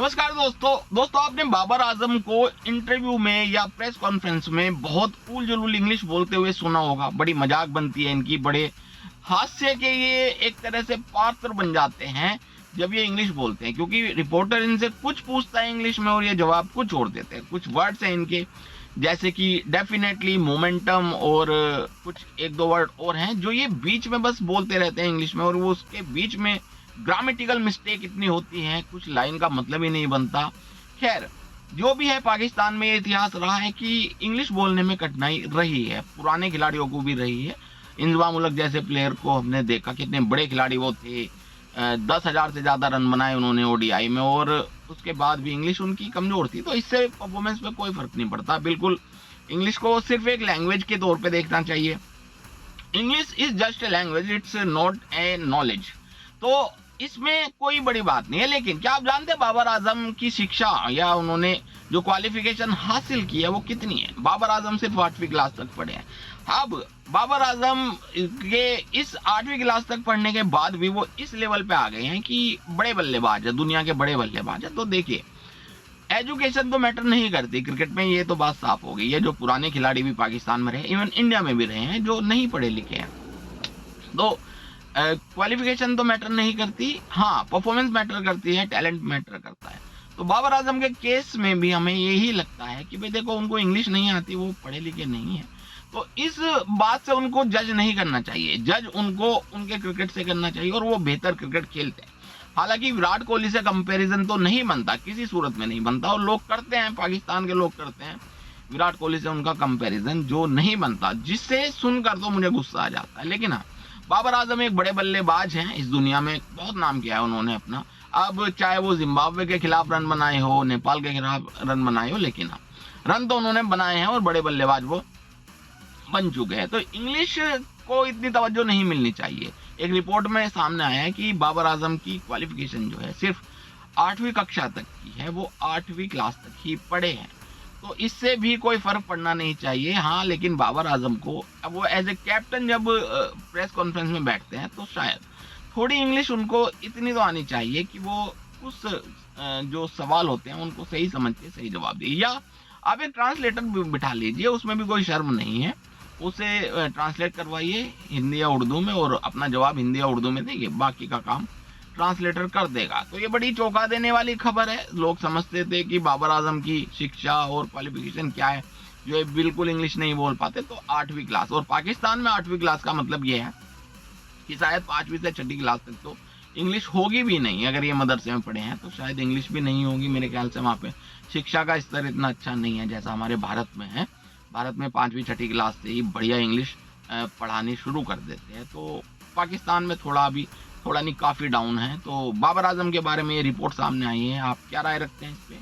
नमस्कार दोस्तों आपने बाबर आजम को इंटरव्यू में या प्रेस कॉन्फ्रेंस में बहुत कूल जलूल इंग्लिश बोलते हुए सुना होगा। बड़ी मजाक बनती है इनकी, बड़े हास्य के ये एक तरह से पात्र बन जाते हैं जब ये इंग्लिश बोलते हैं, क्योंकि रिपोर्टर इनसे कुछ पूछता है इंग्लिश में और ये जवाब कुछ और देते हैं। कुछ वर्ड्स हैं इनके, जैसे कि डेफिनेटली, मोमेंटम और कुछ एक दो वर्ड और हैं जो ये बीच में बस बोलते रहते हैं इंग्लिश में, और वो उसके बीच में ग्रामेटिकल मिस्टेक इतनी होती है, कुछ लाइन का मतलब ही नहीं बनता। खैर, जो भी है, पाकिस्तान में ये इतिहास रहा है कि इंग्लिश बोलने में कठिनाई रही है, पुराने खिलाड़ियों को भी रही है। इंजमाम उलक जैसे प्लेयर को हमने देखा, कितने बड़े खिलाड़ी वो थे, 10,000 से ज़्यादा रन बनाए उन्होंने ओडीआई में, और उसके बाद भी इंग्लिश उनकी कमज़ोर थी। तो इससे परफॉर्मेंस पे कोई फ़र्क नहीं पड़ता। बिल्कुल इंग्लिश को सिर्फ एक लैंग्वेज के तौर पे देखना चाहिए। English is just a language, it's not a knowledge. तो इसमें कोई बड़ी बात नहीं है। लेकिन क्या आप जानते हैं बाबर आजम की शिक्षा या उन्होंने जो क्वालिफिकेशन हासिल की है वो कितनी है? बाबर आजम सिर्फ 8वीं क्लास तक पढ़े हैं। अब बाबर आजम के इस 8वीं क्लास तक पढ़ने के बाद भी वो इस लेवल पे आ गए हैं कि बड़े बल्लेबाज है, दुनिया के बड़े बल्लेबाज है। तो देखिए, एजुकेशन तो मैटर नहीं करती क्रिकेट में, ये तो बात साफ हो गई है। जो पुराने खिलाड़ी भी पाकिस्तान में रहे, इवन इंडिया में भी रहे हैं, जो नहीं पढ़े लिखे हैं, तो क्वालिफिकेशन तो मैटर नहीं करती। हाँ, परफॉर्मेंस मैटर करती है, टैलेंट मैटर करता है। तो बाबर आजम के केस में भी हमें यही लगता है कि भाई देखो, उनको इंग्लिश नहीं आती, वो पढ़े लिखे नहीं है, तो इस बात से उनको जज नहीं करना चाहिए। जज उनको उनके क्रिकेट से करना चाहिए, और वो बेहतर क्रिकेट खेलते हैं। हालांकि विराट कोहली से कंपैरिजन तो नहीं बनता, किसी सूरत में नहीं बनता, और लोग करते हैं, पाकिस्तान के लोग करते हैं विराट कोहली से उनका कंपैरिजन जो नहीं बनता, जिससे सुनकर तो मुझे गुस्सा आ जाता है। लेकिन हाँ, बाबर आजम एक बड़े बल्लेबाज हैं, इस दुनिया में बहुत नाम किया है उन्होंने अपना। अब चाहे वो जिम्बाब्वे के खिलाफ रन बनाए हो, नेपाल के खिलाफ रन बनाए हो, लेकिन हाँ, रन तो उन्होंने बनाए हैं और बड़े बल्लेबाज वो बन चुके हैं। तो इंग्लिश को इतनी तवज्जो नहीं मिलनी चाहिए। एक रिपोर्ट में सामने आया है कि बाबर आजम की क्वालिफिकेशन जो है सिर्फ 8वीं कक्षा तक की है, वो 8वीं क्लास तक ही पढ़े हैं। तो इससे भी कोई फर्क पड़ना नहीं चाहिए। हाँ, लेकिन बाबर आजम को अब वो एज ए कैप्टन जब प्रेस कॉन्फ्रेंस में बैठते हैं, तो शायद थोड़ी इंग्लिश उनको इतनी तो आनी चाहिए कि वो उस जो सवाल होते हैं उनको सही समझ के सही जवाब दिए। या आप एक ट्रांसलेटर भी बिठा लीजिए, उसमें भी कोई शर्म नहीं है, उसे ट्रांसलेट करवाइए हिंदी या उर्दू में, और अपना जवाब हिंदी या उर्दू में देंगे, बाकी का काम ट्रांसलेटर कर देगा। तो ये बड़ी चौंका देने वाली खबर है। लोग समझते थे कि बाबर आजम की शिक्षा और क्वालिफिकेशन क्या है, जो है बिल्कुल इंग्लिश नहीं बोल पाते। तो 8वीं क्लास, और पाकिस्तान में 8वीं क्लास का मतलब ये है कि शायद 5वीं से 6ठी क्लास तक तो इंग्लिश होगी भी नहीं। अगर ये मदरसे में पढ़े हैं तो शायद इंग्लिश भी नहीं होगी। मेरे ख्याल से वहाँ पे शिक्षा का स्तर इतना अच्छा नहीं है जैसा हमारे भारत में है। भारत में 5वीं 6ठी क्लास से ही बढ़िया इंग्लिश पढ़ानी शुरू कर देते हैं। तो पाकिस्तान में थोड़ा नहीं, काफ़ी डाउन है। तो बाबर आजम के बारे में ये रिपोर्ट सामने आई है। आप क्या राय रखते हैं इस पे?